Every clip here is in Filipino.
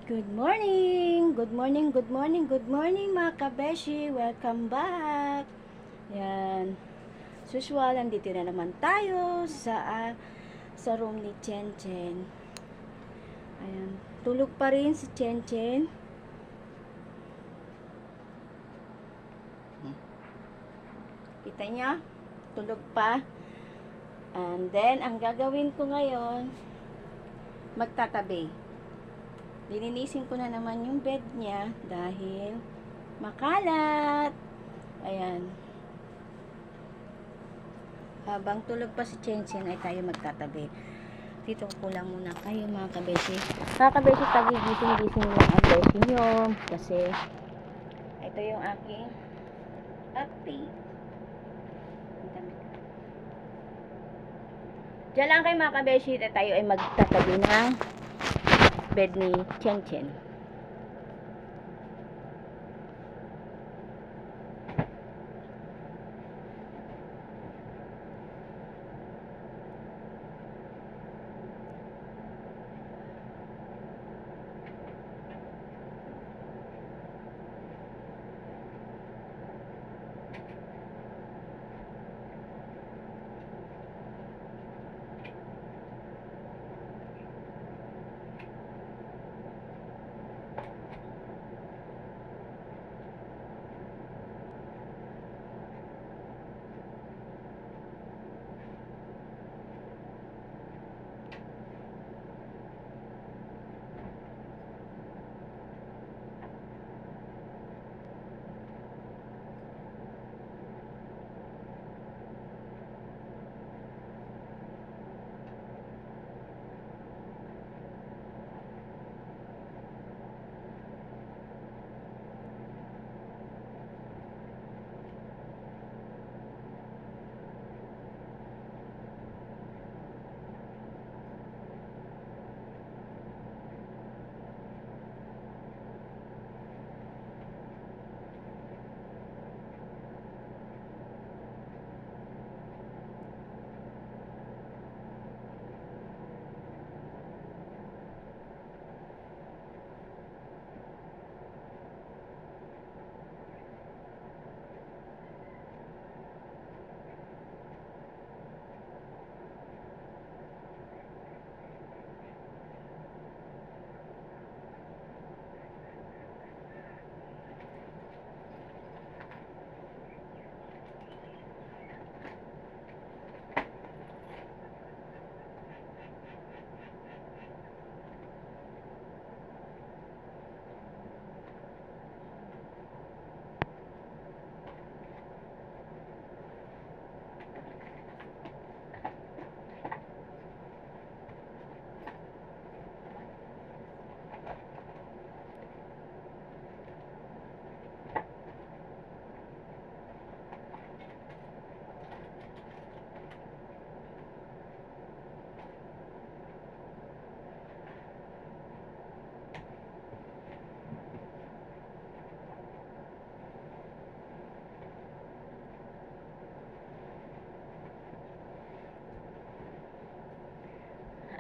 Good morning! Good morning, good morning, good morning mga kabeshi! Welcome back! Yan. As usual, andito na naman tayo sa room ni Chen Chen. Ayan. Tulog pa rin si Chen Chen. Kita niya? Tulog pa. And then, ang gagawin ko ngayon, magtatabi. Lilinisin ko na naman yung bed niya dahil makalat. Ayan. Habang tulog pa si Chen Chen ay tayo magtatabi. Dito ko lang muna kayo mga kabeshi. Mga kabeshi, tagigising-gising lang ang beshi nyo. Kasi ito yung aking update. Diyan lang kayo mga kabeshi at tayo ay magtatabi ng bed ni Chen Chen.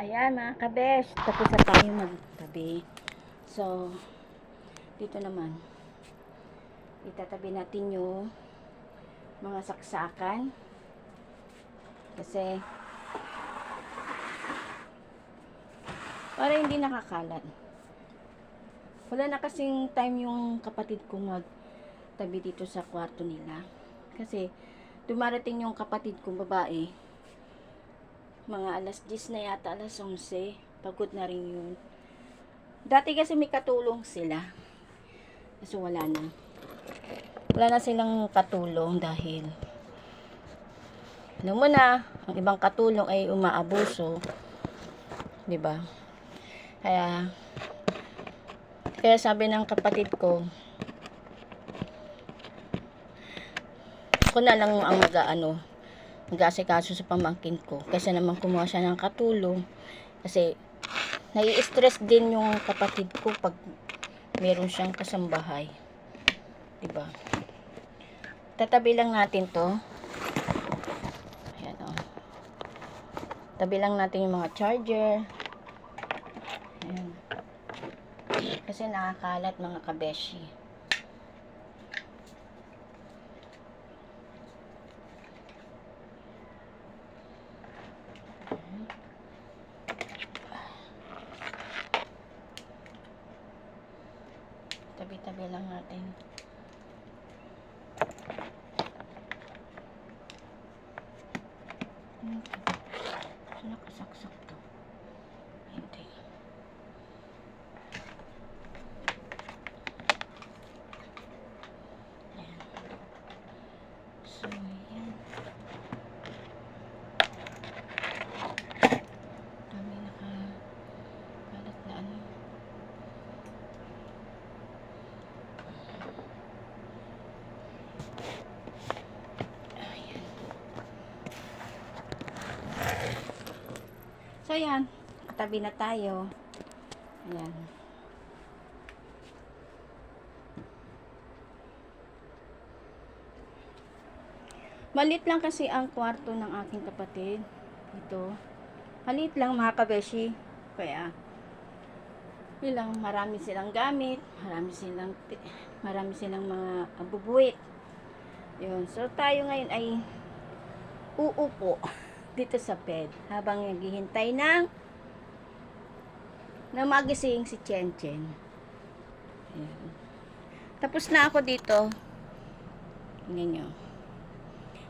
Ayan mga kabesh, tapos na tayo magtabi. So, dito naman, itatabi natin yung mga saksakan. Kasi, para hindi nakakalat. Wala na kasing time yung kapatid ko magtabi dito sa kwarto nila. Kasi, dumarating yung kapatid kong babae. Mga alas 10 na yata, alas 11. Pagod na rin yun. Dati kasi may katulong sila. Kaso wala na. Wala na silang katulong dahil alam mo na, ang ibang katulong ay umaabuso. 'Di ba? Kaya sabi ng kapatid ko, ako na lang ang mag-aasikaso sa pamangkin ko. Kasi naman kumuha siya ng katulong. Kasi nai-stress din yung kapatid ko pag meron siyang kasambahay. 'Di ba? Tatabi lang natin 'to. Ayan oh. Tabi lang natin yung mga charger. Ayan. Kasi nakakalat mga kabeshi. Tabi-tabi lang natin. So, nakasaksak to. Hindi. Ayan. So, ayan. Dami nakakalat na ano. So, yan. Katabi na tayo. Ayan. Malit lang kasi ang kwarto ng aking kapatid. Ito. Malit lang mga kabeshi. Kaya, bilang marami silang gamit. Marami silang mga abubuwit. Yun. So, tayo ngayon ay uupo dito sa bed habang naghihintay ng magising si Chen Chen. Ayan. Tapos na ako dito. Tingnan nyo.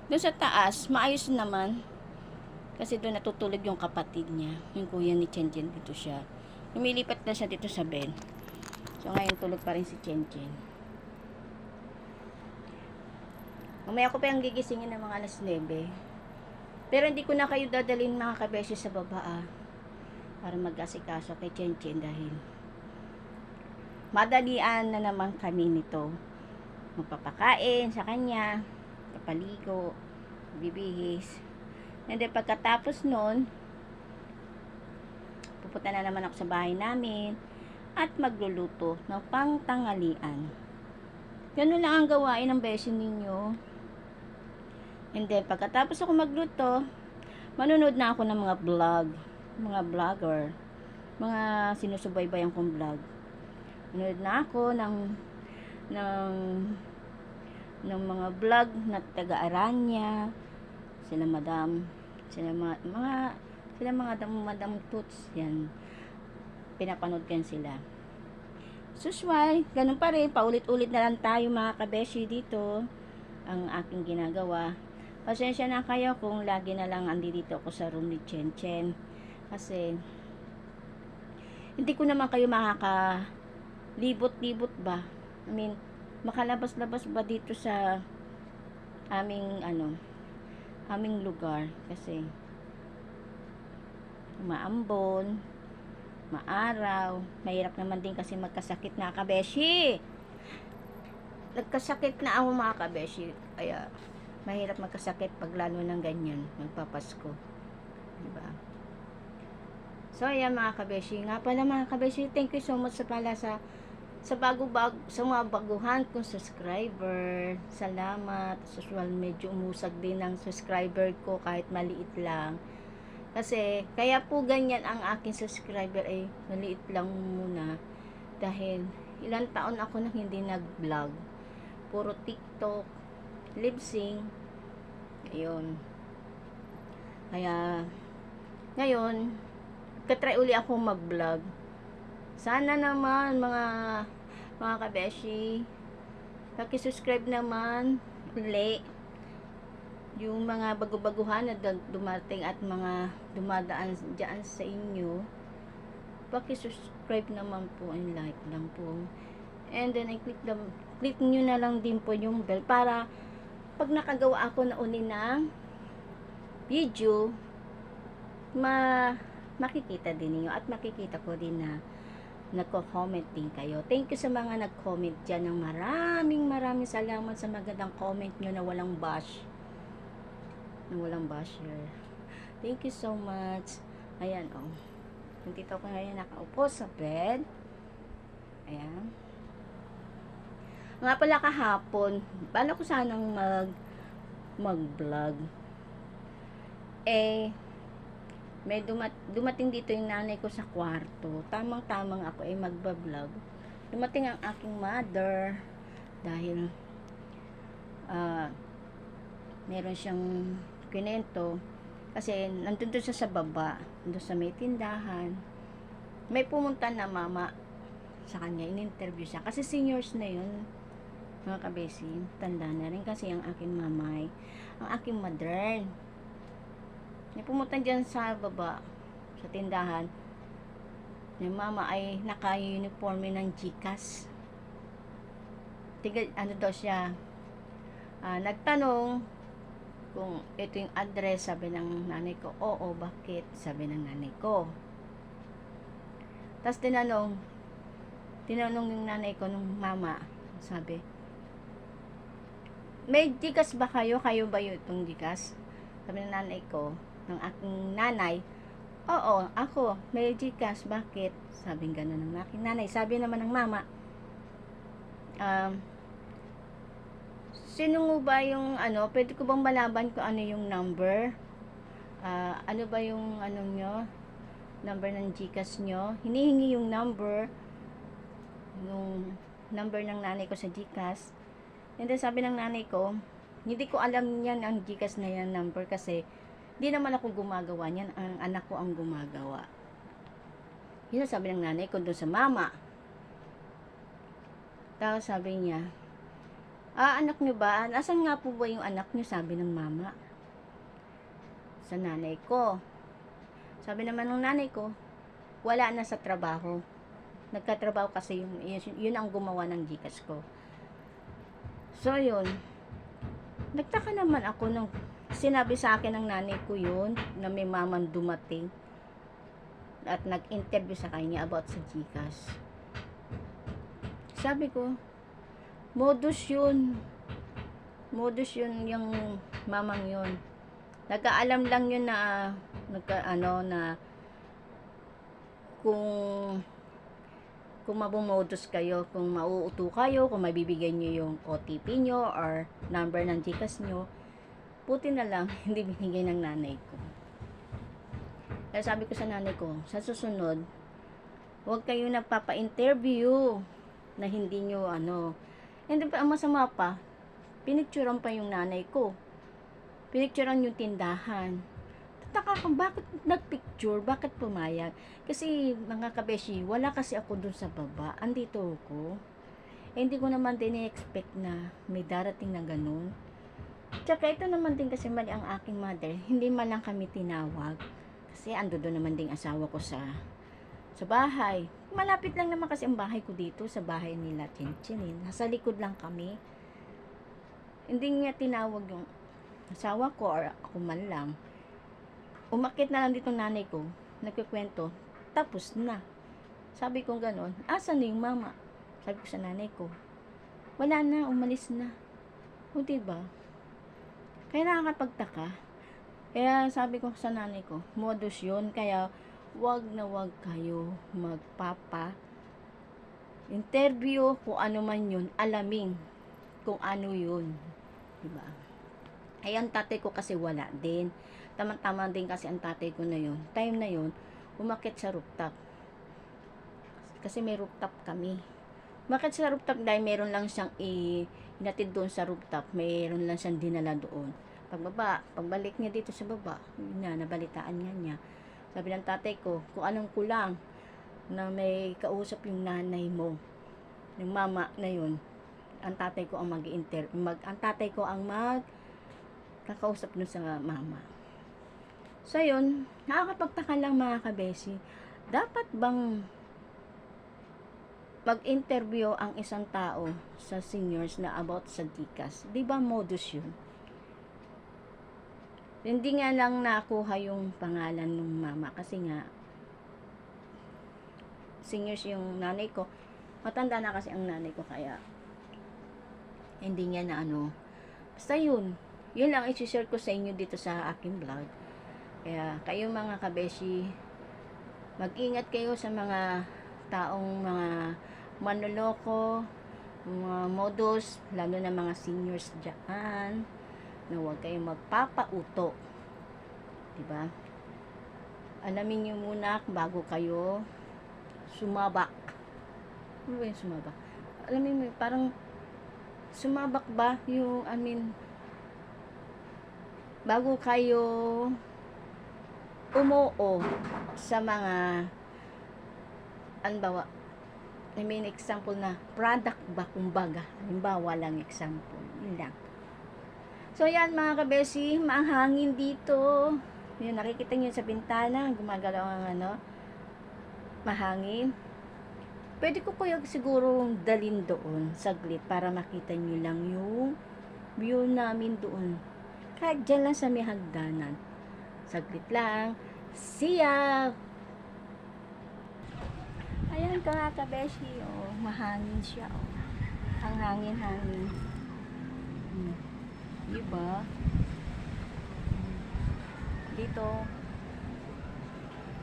Doon sa taas, maayos naman. Kasi doon natutulog yung kapatid niya. Yung kuya ni Chen Chen, dito siya. Lumilipat na siya dito sa bed. So ngayon tulog pa rin si Chen Chen. Mamaya ko pa yung gigisingin ng mga alas 9. Pero hindi ko na kayo dadalhin mga kabeshi sa baba para mag-asikaso kay Chen Chen dahil madalian na naman kami nito. Magpapakain sa kanya, papaligo, bibihis. And then pagkatapos nun, pupunta na naman ako sa bahay namin at magluluto ng pangtanghalian. Ganun lang ang gawain ng beshi ninyo. And then pagkatapos ako magluto, manonood na ako ng mga vlog, mga vlogger, mga sinusubaybayan kong vlog. Manonood na ako ng mga vlog na taga-Aranya, sila madam, sila madam Toots, yan. Pinapanood ko sila. Susway, ganun pa rin, paulit-ulit na lang tayo mga kabeshi dito ang aking ginagawa. Pasensya na kayo kung lagi na lang andito ako sa room ni Chen Chen. Kasi hindi ko naman kayo libot-libot ba? I mean, makalabas-labas ba dito sa aming lugar kasi maambon, maaraw, mahirap naman din kasi magkasakit na kabeshi. Nagkasakit na ako mga kabeshi, kaya mahirap magkasakit pag lalo ng ganyan, magpapasko. Diba? So, ayan mga kabeshi. Nga pala mga kabeshi, thank you so much sa mga baguhan kong subscriber. Salamat. Usual, medyo umusag din ang subscriber ko kahit maliit lang. Kasi, kaya po ganyan ang aking subscriber ay maliit lang muna. Dahil, ilang taon ako nang hindi nag-vlog. Puro TikTok, lip-sync. Ayun. Kaya, ngayon, katry uli ako mag-vlog. Sana naman, mga kabeshi, paki-subscribe naman uli yung mga bago-baguhan na dumating at mga dumadaan dyan sa inyo. Paki-subscribe naman po and like lang po. And then, click nyo na lang din po yung bell para pag nakagawa ako na uli ng video, makikita din niyo at makikita ko din na nagko-comment din kayo. Thank you sa mga nag-comment dyan ng maraming salamat sa magandang comment nyo na walang bash. Na walang basher. Thank you so much. Ayan, oh. Nandito ko ngayon nakaupo sa bed. Ayan. Nga pala kahapon, paano ko sanang mag-vlog? May dumating dito yung nanay ko sa kwarto. Tamang-tamang ako ay magbablog. dumating ang aking mother dahil meron siyang kwento kasi nandun doon siya sa baba, doon sa may tindahan. May pumunta na mama sa kanya, in-interview siya. Kasi seniors na yun, mga kabesi. Tanda na rin kasi ang aking mamay, ang aking mother. May pumunta dyan sa baba, sa tindahan. Yung mama ay naka-uniforme ng GCash. Ano daw siya, nagtanong kung ito yung address, sabi ng nanay ko. Oo, bakit? Sabi ng nanay ko. Tapos tinanong yung nanay ko nung mama, sabi, may GCash ba kayo? Kayo ba yung itong GCash? Sabi ng nanay ko, ng aking nanay, oo, ako, may GCash, bakit? Sabi gano'n ng aking nanay. Sabi naman ng mama, sino mo ba yung pwede ko bang malaman kung ano yung number? Ano ba yung nyo? Number ng GCash nyo? Hinihingi yung number ng nanay ko sa GCash. And then sabi ng nanay ko, hindi ko alam yan ang GCash na yan number kasi di naman ako gumagawa niyan, ang anak ko ang gumagawa. Yun ang sabi ng nanay ko doon sa mama. Tapos sabi niya, anak nyo ba? Nasaan nga po ba yung anak nyo? Sabi ng mama. Sa nanay ko. Sabi naman ng nanay ko, wala na sa trabaho. Nagkatrabaho kasi yun ang gumawa ng GCash ko. So yun, nagtaka naman ako nung sinabi sa akin ng nanay ko yun, na may mamang dumating at nag-interview sa kanya about sa GCash. Sabi ko, modus yun yung mamang yun. Nagkaalam lang yun na na kung mabumodus kayo, kung mauuto kayo, kung mabibigay nyo yung OTP nyo or number ng GCash nyo, puti na lang hindi binigay ng nanay ko. Kaya sabi ko sa nanay ko, sa susunod, huwag kayo nagpapa-interview na hindi nyo hindi pa, ang masama pa, pinicturean pa yung nanay ko. Pinicturean yung tindahan. Tataka kung bakit nagpicture, bakit pumayag. Kasi mga kabeshi, wala kasi ako dun sa baba. Andito ako. Hindi ko naman din i-expect na may darating na ganun. Tsaka ito naman din kasi mali ang aking mother. Hindi man lang kami tinawag. Kasi ando doon naman din asawa ko sa bahay. Malapit lang naman kasi ang bahay ko dito sa bahay nila Chinchinin. Nasa likod lang kami. Hindi niya tinawag yung asawa ko or ako man lang. Umakit na lang dito nanay ko, nagkikwento, tapos na. Sabi ko gano'n, asan na yung mama? Sabi ko sa nanay ko, wala na, umalis na. O diba? Kaya nakakapagtaka. Kaya sabi ko sa nanay ko, modus yun, kaya wag na wag kayo interview kung ano man yun, alamin kung ano yun. Diba? Ay, ang tatay ko kasi wala din. Tama-tama din kasi ang tatay ko na yun. Time na yun, umakit sa rooftop. Kasi may rooftop kami. Umakit sa rooftop dahil meron lang siyang inatid doon sa rooftop. Meron lang siyang dinala doon. Pagbalik niya dito sa baba, nabalitaan niya. Sabi ng tatay ko, kung anong kulang na may kausap yung nanay mo, yung mama na yun, ang tatay ko ang kakausap nun sa mama. So yun, nakakapagtaka lang mga kabesi, dapat bang mag-interview ang isang tao sa seniors na about sa GCash? Di ba modus yun? Hindi nga lang nakuha yung pangalan ng mama kasi nga seniors yung nanay ko. Matanda na kasi ang nanay ko kaya hindi niya na basta yun lang i-share ko sa inyo dito sa aking vlog. Kaya kayo mga kabeshi, mag-ingat kayo sa mga taong mga manloloko, mga modus, lalo na mga seniors dyan, na huwag kayong magpapauto. Diba? Alamin nyo muna bago kayo sumabak. Ano ba yung sumabak? Alam mo yun, parang sumabak ba yung, bago kayo umuo sa mga, example na product ba, kumbaga. Halimbawa lang example. Yun lang. So, yan mga kabesi, mahangin dito. Yun, nakikita nyo sa bintana, gumagalaw ang mahangin. Pwede ko kayo siguro dalhin doon saglit para makita nyo lang yung view namin doon. Kahit dyan lang sa may hagdanan. Saglit lang. See ya! Ayan ka nga kabeshi, oh. Mahangin siya, oh. Ang hangin-hangin. Diba? Dito,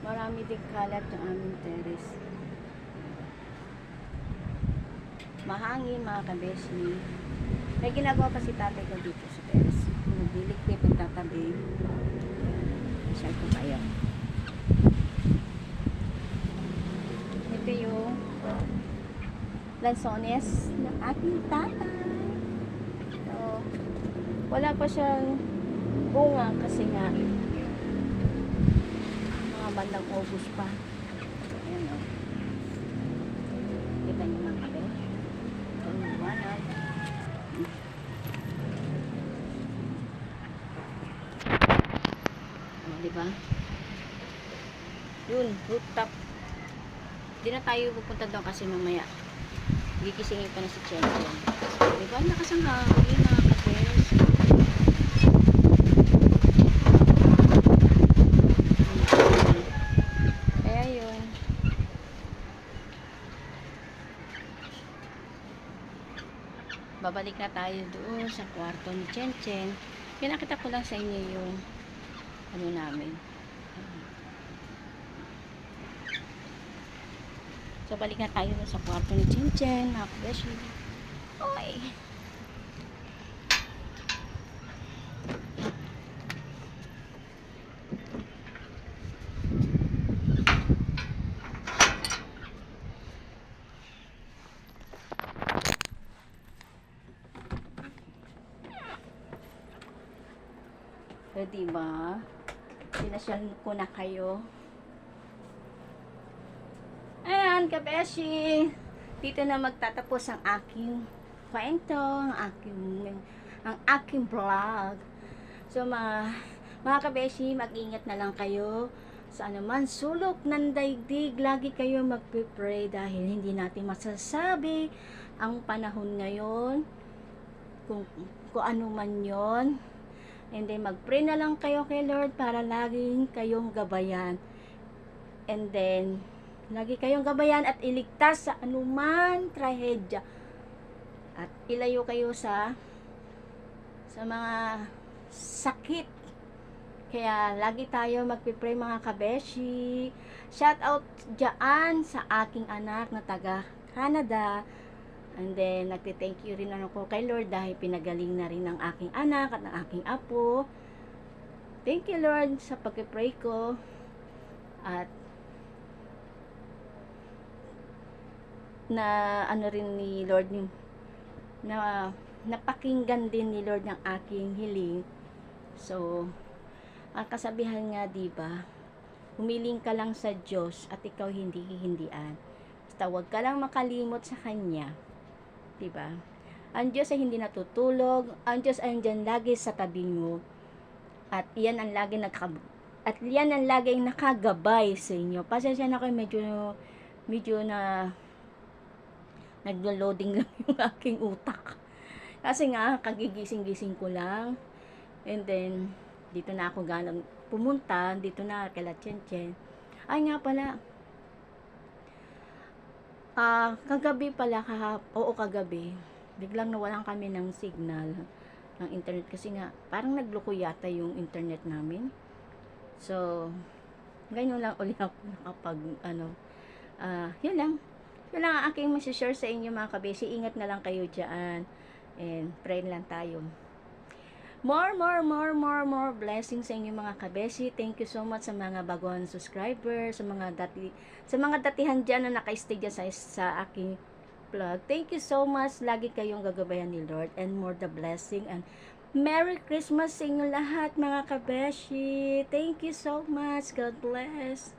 marami din kalat yung aming terrace. Mahangin mga kabeshi. May ginagawa pa si tatay ko dito sa terrace. Nagdilikpit, nagtatabi. Share ko kayo. Ito yung lansones ng aking tatay. So, wala pa siyang bunga kasi nga mga bandang August pa. Ayan o. Kita niyo mga kabe. Ito yung liwanag. O, diba? Yun, rooftop. Di na tayo pupunta doon kasi mamaya gigisingin pa na si Chen. Diba? Lakas ang hangin mga kapes. Kaya yun. Babalik na tayo doon sa kwarto ni Chen Chen. Pinakita ko lang sa inyo yung ano namin. So, balik na tayo sa kwarto ni Chen Chen, mga kabeshi. Oy! So, diba? Sinasyal ko na kayo. Ayan, kabeshi. Dito na magtatapos ang aking kwento, ang aking vlog. So, mga kabeshi, mag-ingat na lang kayo sa anuman sulok ng daigdig. Lagi kayo magpipray dahil hindi natin masasabi ang panahon ngayon. Kung ano man yon. And then, mag-pray na lang kayo kay Lord para laging kayong gabayan. And then, lagi kayong gabayan at iligtas sa anuman trahedya. At ilayo kayo sa mga sakit. Kaya lagi tayo magpipray mga kabeshi. Shout out dyan sa aking anak na taga Canada. And then, nagti-thank you rin ako kay Lord dahil pinagaling na rin ng aking anak at ng aking apo. Thank you Lord sa pagpipray ko. At na ano rin ni Lord na napakinggan din ni Lord ng aking hiling. So, ang kasabihan nga, diba, humiling ka lang sa Diyos at ikaw hindi hihindian. Basta huwag ka lang makalimot sa Kanya. Diba? Ang Diyos ay hindi natutulog. Ang Diyos ay andyan lagi sa tabi mo. At yan ang laging nakagabay sa inyo. Pasensya na kayo, medyo na naglo-loading lang yung aking utak. Kasi nga, kagigising-gising ko lang. And then, dito na ako galang pumunta. Dito na, kala Chen Chen. Ay nga pala. Kagabi pala, kagabi. Biglang nawalan kami ng signal ng internet. Kasi nga, parang nagloko yata yung internet namin. So, ganyan lang ulit ako nakapag, yun lang. Yun lang ang aking masishare sa inyo mga kabesi. Ingat na lang kayo dyan. And pray lang tayo. More blessings sa inyo mga kabesi. Thank you so much sa mga baguhan subscribers, sa mga datihan dyan na naka-stay dyan sa aking vlog. Thank you so much. Lagi kayong gagabayan ni Lord and more the blessing and Merry Christmas sa inyo lahat mga kabeshi. Thank you so much. God bless.